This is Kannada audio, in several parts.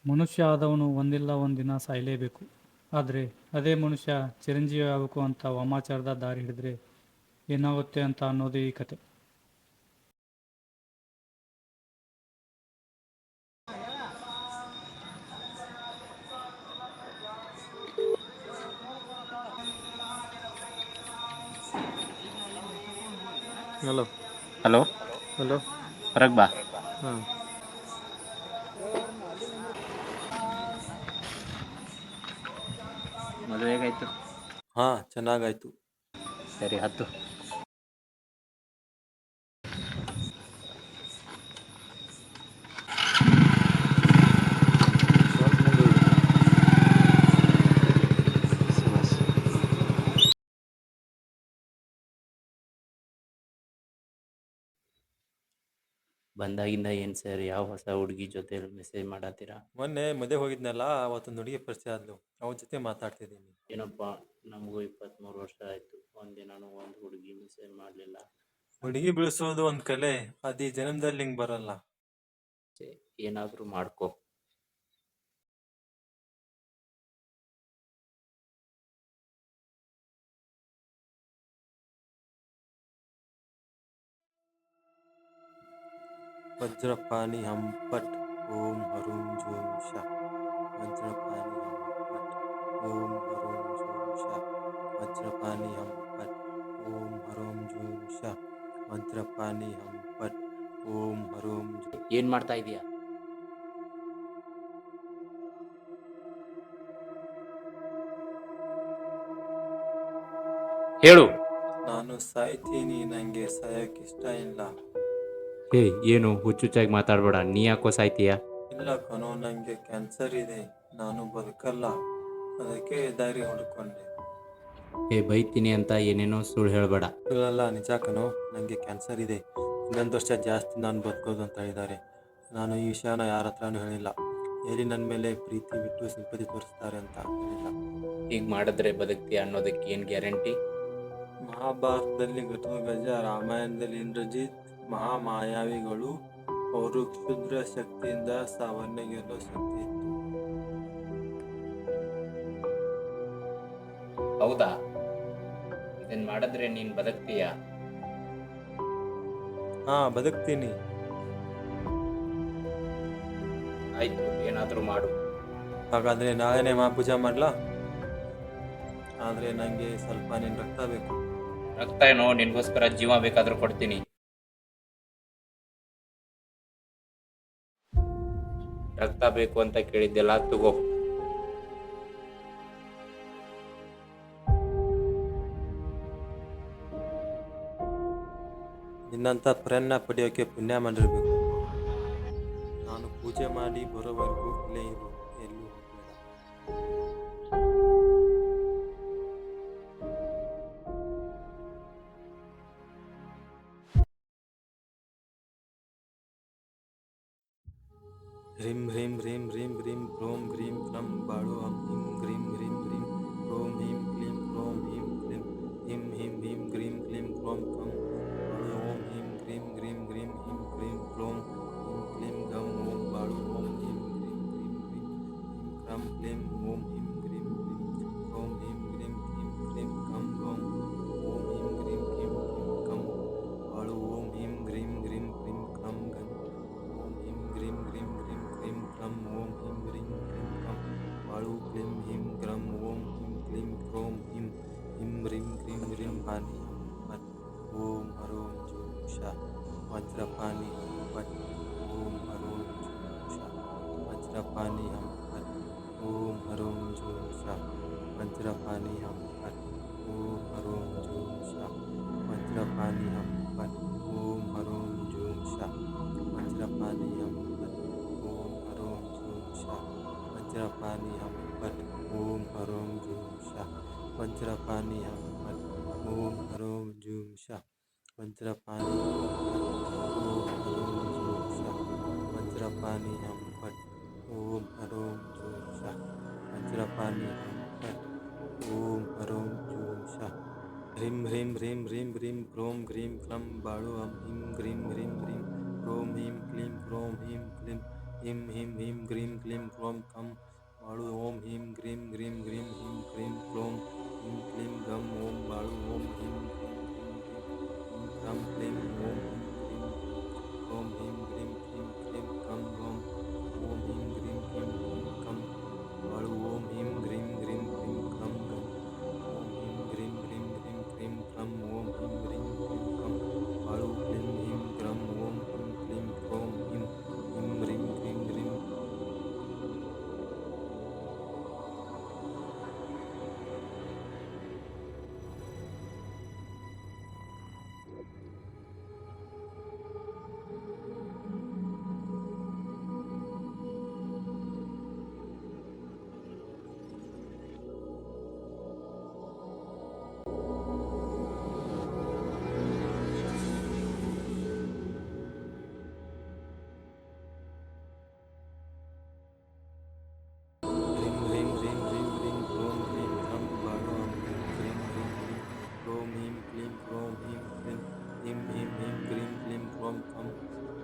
ಮನುಷ್ಯ ಆದವನು ಒಂದಿಲ್ಲ ಒಂದಿನ ಸಾಯಲೇಬೇಕು. ಆದರೆ ಅದೇ ಮನುಷ್ಯ ಚಿರಂಜೀವಿ ಆಗಬೇಕು ಅಂತ ವಾಮಾಚಾರದ ದಾರಿ ಹಿಡಿದ್ರೆ ಏನಾಗುತ್ತೆ ಅಂತ ಅನ್ನೋದೇ ಈ ಕತೆ. ಹಲೋ. Hello, hello. ಹೊರಗೆ ಬಾ. ಹಾಂ. ಮದುವೆ ಹೇಗಾಯ್ತು? ಹಾಂ, ಚೆನ್ನಾಗಾಯ್ತು. ಸರಿ, ಹತ್ತು. ಸ್ವಲ್ಪ ಮುಂದೆ ಹೋಗಿ. ಬಂದಾಗಿಂದ ಏನು ಸರ್, ಯಾವ ಹೊಸ ಹುಡುಗಿ ಜೊತೆ ಮೆಸೇಜ್ ಮಾಡತ್ತೀರಾ? ಮೊನ್ನೆ ಮದುವೆ ಹೋಗಿದ್ನಲ್ಲ, ಅವತ್ತೊಂದು ಹುಡುಗಿ ಪರಿಚಯ ಆದ್ಲು, ಅವ್ರ ಜೊತೆ ಮಾತಾಡ್ತಿದ್ದೀನಿ. ಏನಪ್ಪ, ನಮಗೂ 23 ವರ್ಷ ಆಯಿತು, ಒಂದಿನಾನು ಒಂದು ಹುಡುಗಿ ಮೆಸೇಜ್ ಮಾಡಲಿಲ್ಲ. ಹುಡುಗಿ ಬೆಳೆಸೋದು ಒಂದು ಕಲೆ, ಅದು ಈ ಜನ್ಮದಲ್ಲಿ ಹಿಂಗೆ ಬರಲ್ಲ. ಏನಾದರೂ ಮಾಡ್ಕೋ. ವಜ್ರಪಾಣಿ ಹಂಪಟ್ ಓಂ ಹರುಂ ಜೂಂ ಶ. ವಜ್ರಪಾಣಿ ಹಂಪಟ್ ಓಂ ಹರುಂ ಜೂಂ ಶ. ವಜ್ರಪಾಣಿ ಹಂಪಟ್ ಓಂ ಹರುಂ ಜೂಂ ಶ. ವಜ್ರಪಾಣಿ ಹಂಪಟ್ ಓಂ ಹರುಂ ಜೂಂ. ಏನು ಮಾಡ್ತಾ ಇದೀಯಾ? ಹೇಳು. ನಾನು ಸಾಯ್ತೀನಿ, ನನಗೆ ಸಾಯೋಕೆ ಇಷ್ಟ ಇಲ್ಲ. ಹೇ, ಏನು ಹುಚ್ಚುಚ್ಚಾಗಿ ಮಾತಾಡಬೇಡ. ನೀ ಯಾಕೋ ಸಾಯ್ತೀಯಾ? ಇಲ್ಲ ಕಣೋ, ನನಗೆ ಕ್ಯಾನ್ಸರ್ ಇದೆ, ನಾನು ಬದುಕಲ್ಲ, ಅದಕ್ಕೆ ದಾರಿ ಹುಡುಕೊಂಡೆ. ಹೇ, ಬೈತೀನಿ ಅಂತ ಏನೇನೋ ಸುಳ್ಳು ಹೇಳಬೇಡ. ಇಲ್ಲ, ನಿಜ ಕಣೋ, ನನಗೆ ಕ್ಯಾನ್ಸರ್ ಇದೆ, ಇನ್ನೊಂದು ವರ್ಷ ಜಾಸ್ತಿ ನಾನು ಬದುಕೋದು ಅಂತ ಹೇಳಿದ್ದಾರೆ. ನಾನು ಈ ವಿಷಯನ ಯಾರ ಹತ್ರನೂ ಹೇಳಿಲ್ಲ. ಎಲ್ಲಿ ನನ್ನ ಮೇಲೆ ಪ್ರೀತಿ ಬಿಟ್ಟು ಸಿಂಪತಿ ತೋರಿಸ್ತಾರೆ ಅಂತ ಹೇಳಿಲ್ಲ. ಹೀಗೆ ಮಾಡಿದ್ರೆ ಬದುಕ್ತೀಯ ಅನ್ನೋದಕ್ಕೆ ಏನು ಗ್ಯಾರಂಟಿ? ಮಹಾಭಾರತದಲ್ಲಿ ಘಟೋತ್ಕಚ, ರಾಮಾಯಣದಲ್ಲಿ ಇಂದ್ರಜಿತ್ ಮಹಾಮಾಯಾವಿಗಳು. ಅವರು ಕ್ಷುದ್ರ ಶಕ್ತಿಯಿಂದ ಸಾವನ್ನ ಗೆಲ್ಲೋ ಶಕ್ತಿ ಇತ್ತು. ಹೌದಾ? ಇದನ್ನ ಮಾಡಿದ್ರೆ ನೀನು ಬದುಕ್ತೀಯ? ಹಾ, ಬದುಕ್ತೀನಿ. ಆಯ್ತು, ಏನಾದರೂ ಮಾಡು. ಹಾಗಾದರೆ ನಾಳೆನೇ ಮಹಾಪೂಜೆ ಮಾಡಲಾ? ಆದರೆ ನನಗೆ ಸ್ವಲ್ಪ ನಿನ್ನ ರಕ್ತ ಬೇಕು. ರಕ್ತ ಏನೋ, ನಿನಗೋಸ್ಕರ ಜೀವ ಬೇಕಾದರೂ ಕೊಡ್ತೀನಿ. ರಕ್ತ ಬೇಕು ಅಂತ ಕೇಳಿದ್ದೆಲ್ಲ ತಗೋ. ನಿನ್ನಂಥ ಪ್ರೇರಣ ಪಡೆಯೋಕ್ಕೆ ಪುಣ್ಯ ಮಾಡಿರಬೇಕು. ನಾನು ಪೂಜೆ ಮಾಡಿ ಬರೋವರೆಗೂ ಇಲ್ಲೇ ಇರು, ಎಲ್ಲೂ ಹೋಗಬೇಡ. ಹ್ರೀಂ ಹ್ರೀಂ ಹ್ರೀಂ ಹ್ರೀಂ ಹ್ರೀಂ ಕ್ರೋಂ ಗ್ರೀಂ ಕ್ಲಂ ಬಾಳು ಹಂ ಹಿಂ ಗ್ರೀಂ ಹ್ರೀಂ ಹ್ರೀಂ ಕ್ರೋಂ ಹೀಂ ಕ್ಲೀಂ ಕ್ರೋಂ ಹೀಂ ಕ್ಲೀಂ ಹಿಂ ಹಿಂ ಹೀಂ ಗ್ರೀಂ ಕ್ಲೀಂ ಕ್ರೋಂ ಕಂ ಬಾಳು ಓಂ ಹೀಂ ಗ್ರೀಂ ಗ್ರೀಂ ಗ್ರೀಂ ಹಿಂ ಕ್ಲೀಂ ಕ್ಲೋಂ ಹಿಂ ಕ್ಲೀಂ ಗಂ ಓಂ ಬಾಳು ಓಂ ಹೀಂ ಗ್ರೀಂ ಗ್ರೀಂ ಗ್ರೀಂ ಹಿಂ ಕ್ರಂ ಕ್ಲೀಂ ಓಂ ಹಿಂ ಗ್ರೀಂ ಗ್ರೀಂ ಕ್ರೋಂ ಹಿಂ ಗ್ರೀಂ ಹಿಂ ಕ್ಲೀಂ ಕಂ ಗಂ ಓಂ ಹಿಂ ಗ್ರೀಂ ಹಿಂ ಹಿಂ ಕಂ ಬಾಳು ಓಂ ಹಿಂ ಗ್ರೀಂ ಗ್ರೀಂ ಗ್ರೀಂ ಕ್ರಂ ಗಂ ಓಂ ಹಿಂ ಗ್ರೀಂ ಗ್ರೀಂ ಗ್ರೀಂ ಕ್ಲೀಂ ಕ್ಲಂ ಓಂ ಹಿಂ ಗ್ರೀಂ ಕ್ಲೀಂ ಕಂ ಬಾಳು ಕ್ಲೀಂ ಹಿಂ ಗ್ರಂ ಓಂ ಹಿಂ ಕ್ಲೀಂ ಕ್ರೋಂ ಹಿಂ ಹಿಂ ಗ್ರೀಂ ಗ್ರೀಂ ಗ್ರೀಂ ಪಾನಿ ಹಂಪಟ್ ಓಂ ಹರೋಂ ಜೂಂ ಶ. ವಜ್ರಪಾಣಿ ಹಂಪಟ್ ಓಂ ಹರೋಂ ಜೂಂ ಶ. ವಜ್ರಪಾಣಿ ಹಂಪಟ್ ಓಂ ಹರೋಂ ಜೂಂ ಶ. ವಜ್ರಪಾಣಿ ಹಂಪಟ್ ಓಂ ಹರೋಂ ಜೂಂ ಶ. ವಜ್ರಪಾಣಿ ಹಂಪಟ್ ಓಂ ಹರೋಂ ಜೂಂ ಶ. ವಜ್ರಪಾಣಿ ಹಂಪಟ್ ಓಂ ಹರೋಂ ಜೂಂ ಶ. ವಜ್ರಪಾಣಿ ಹಂಪಟ್ ಓಂ ಹರೋಂ ಜೂಂ ಶ. ವಜ್ರಪಾಣಿ ಹಂಪಟ್ ಓಂ ಹರೋಂ ಜೂಂ ಶ. ವಜ್ರಪಾಣಿ ಹಂಪಟ್ ಓಂ ಹರೋಂ ಜೂಂ ಶ. ವಜ್ರಪಾಣಿ ಹಂಪಟ್ ಓಂ ಹರೋಂ ಜೂಂ ಶ. ವಜ್ರಪಾಣಿ ಹಂಪಟ್ ಓಂ ಹರೋಂ ಜೂಂ ಶ. ಹ್ರೀಂ ಹ್ರೀಂ ಹ್ರೀಂ ಹ್ರೀಂ ಹ್ರೀಂ ಕ್ರೋಂ ಗ್ರೀಂ ಕ್ಲಂ ಬಾಳು ಹಂ ಹಿಂ ಗ್ರೀಂ ಹ್ರೀಂ ಹ್ರೀಂ ಕ್ರೋಂ ಹೀಂ ಕ್ಲೀಂ ಕ್ರೋಂ ಹೀಂ ಕ್ಲೀಂ ಹಿಂ ಹಿಂ ಹಿಂ ಗ್ರೀಂ ಕ್ಲೀಂ ಕ್ಲೋಂ ಕಂ ಬಾಳು ಓಂ ಹಿಂ ಗ್ರೀಂ ಗ್ರೀಂ ಗ್ರೀಂ ಹಿಂ ಕ್ಲೀಂ ಕ್ಲೋಂ ಹಿಂ ಕ್ಲೀಂ ಗಂ ಓಂ ಬಾಳು ಓಂ ಹಿಂ ಗ್ರೀಂ ಗ್ರೀಂ ಗ್ರೀಂ ಹಿಂ ಕ್ರಂ ಕ್ಲೀಂ ಓಂ ಹಿಂ ಗ್ರೀಂ ಕ್ಲೋಂ ಹಿಂ ಗ್ರೀಂ ಕ್ಲೀಂ ಕ್ಲೀಂ ಕಂ ಓಂ ಓಂ ಹಿಂ ಗ್ರೀಂ ಕ್ಲೀಂ ಕ್ಲೀಂ ಕಂ ಬಾಳು ಓಂ ಹಿಂ ಗ್ರೀಂ ಗ್ರೀಂ ಕ್ಲೀಂ ಕ್ರಂ ಗಂ ಓಂ ಹಿಂ ಗ್ರೀಂ ಗ್ರೀಂ ಗ್ರೀಂ ಕ್ಲೀಂ ಕ್ರಂ ಓಂ ಹಿಂ ಗ್ರೀಂ ಕ್ಲೀಂ ಕಂ ಬಾಳು ಕ್ಲೀಂ ಹಿಂ ಕ್ರಂ ಓಂ ಹಿಂ ಕ್ಲೀಂ ಕ್ಲೋಂ ಹಿಂ ಹಿಂ ಗ್ರೀಂ ಕ್ಲೀಂ ಗ್ರೀಂ Hrim Hrim Hrim Hrim Hrim Klom Hrim Kram Balo Him Hrim Hrim Hrim Klom Him Klim Klom Him Klim Him Him Him Grim Klim Klom Kam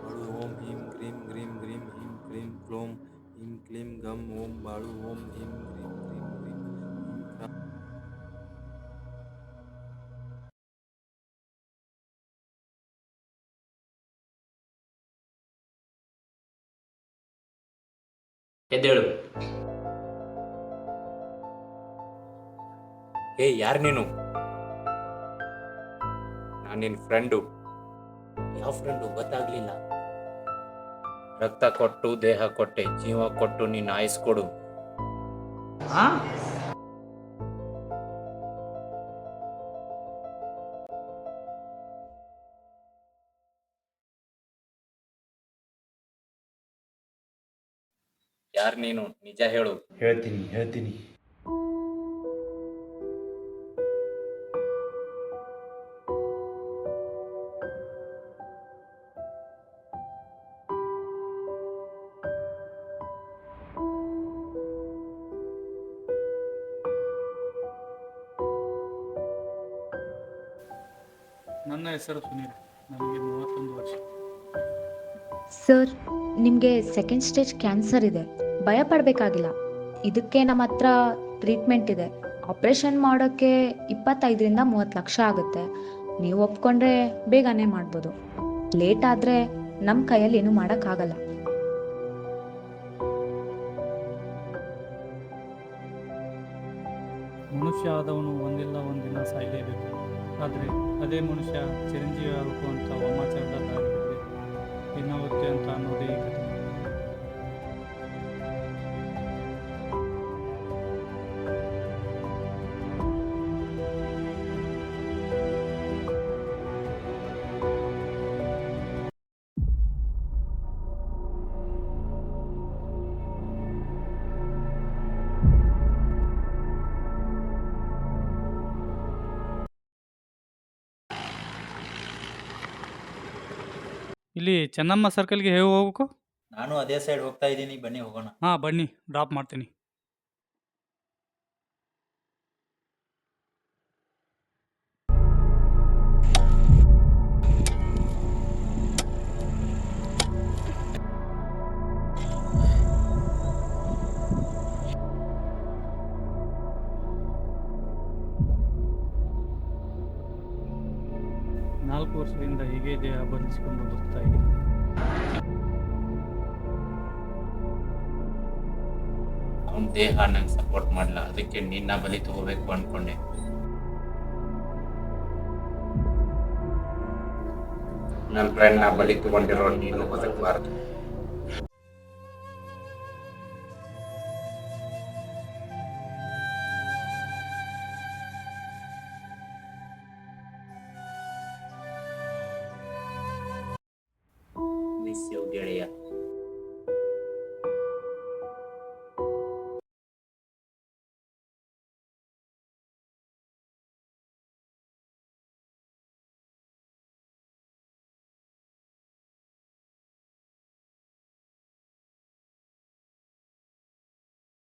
Balu Om Him Grim Grim Grim Him Klim Klom Him Klim Gam Om Balu Om Him Grim Grim Grim Him Kram ಎದ್ದೇಳು. ಹೇ, ಯಾರು ನೀನು? ನಾನು ನಿನ್ನ ಫ್ರೆಂಡು. ಯಾವ ಫ್ರೆಂಡು ಗೊತ್ತಾಗ್ಲಿಲ್ಲ. ರಕ್ತ ಕೊಟ್ಟು ದೇಹ ಕೊಟ್ಟೆ, ಜೀವ ಕೊಟ್ಟು ನೀನು ಆಯಿಸ್ಕೊಡು. ಯಾರು ನೀನು? ನಿಜ ಹೇಳು. ಹೇಳ್ತೀನಿ. ನನ್ನ ಹೆಸರು ಸುನೀಲ್. ನನಗೆ 31 ವರ್ಷ. ಸರ್, ನಿಮಗೆ ಸೆಕೆಂಡ್ ಸ್ಟೇಜ್ ಕ್ಯಾನ್ಸರ್ ಇದೆ. ಭಯ ಪಡಬೇಕಾಗಿಲ್ಲ. ಇದಕ್ಕೆ ನಮ್ಮ ಹತ್ರ ಟ್ರೀಟ್ಮೆಂಟ್ ಇದೆ. ಆಪ್ರೇಷನ್ ಮಾಡೋಕ್ಕೆ 25ರಿಂದ 30 ಲಕ್ಷ ಆಗುತ್ತೆ. ನೀವು ಒಪ್ಕೊಂಡ್ರೆ ಬೇಗನೆ ಮಾಡ್ಬೋದು. ಲೇಟ್ ಆದರೆ ನಮ್ಮ ಕೈಯಲ್ಲಿ ಏನೂ ಮಾಡೋಕ್ಕಾಗಲ್ಲ. ಮನುಷ್ಯ ಆದವನು ಒಂದಿಲ್ಲ ಒಂದಿನ ಸಾಯಲೇಬೇಕು. ಆದರೆ ಅದೇ ಮನುಷ್ಯ ಚಿರಂಜೀವಿ ಆಗಬೇಕು ಅಂತ ವಾಮಾಚಾರದ ದಾರಿ ಹಿಡಿದ್ರೆ ಏನಾಗುತ್ತೆ ಅಂತ ಅನ್ನೋದೇ ಈ ಕಥೆ. ಇಲ್ಲಿ ಚೆನ್ನಮ್ಮ ಸರ್ಕಲ್ಗೆ ಹೇಗೆ ಹೋಗ್ಬೇಕು? ನಾನು ಅದೇ ಸೈಡ್ ಹೋಗ್ತಾ ಇದ್ದೀನಿ, ಬನ್ನಿ ಹೋಗೋಣ. ಹಾಂ, ಬನ್ನಿ, ಡ್ರಾಪ್ ಮಾಡ್ತೀನಿ. ನಾಲ್ಕು ವರ್ಷದಿಂದ ಹೀಗೆ ದೇಹ ಬಂಧಿಸಿಕೊಂಡು ಬರ್ತಾ ಇದ್ದೀನಿ. ಅವನ ದೇಹ ನಂಗೆ ಸಪೋರ್ಟ್ ಮಾಡಲ್ಲ, ಅದಕ್ಕೆ ನಿನ್ನ ಬಲಿ ತಗೋಬೇಕು ಅನ್ಕೊಂಡೆ. ನನ್ನ ಫ್ರೆಂಡ್ನ ಬಲಿ ತಗೊಂಡಿರೋ ನೀನು ಬದುಕಬಾರ್ದು. ಮಿಸ್ ಯು ಗೆಳೆಯ.